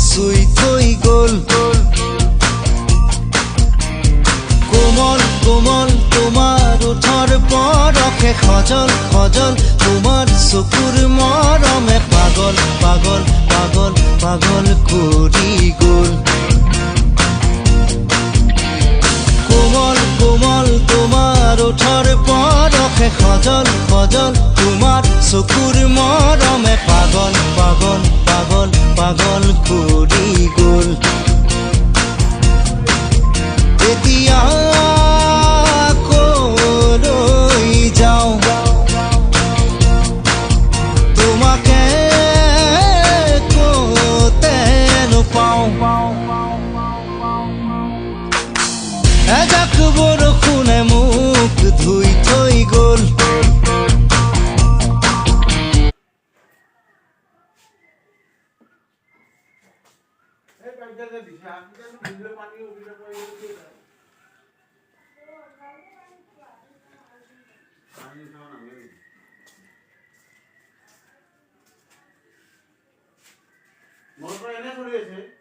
চুই থৈ গ'ল কোমল কোমল তোমাৰ ওঠৰ পৰশে সজল সজল তোমাৰ চকুৰ মৰমে পাগল পাগল পাগল পাগল কৰি গ'ল কোমল কোমল তোমাৰ ওঠৰ পৰশে সজল সজল তোমাৰ চকুৰ মৰমে পাগল পাগল পাগল পাগল কৰি গ'ল এতিয়া কলৈ যাওঁ তোমাকে কতে নোপাওঁ এজাক বৰষুণে মোক ধুই থৈ গ'ল মটৰ এনে চলি আছে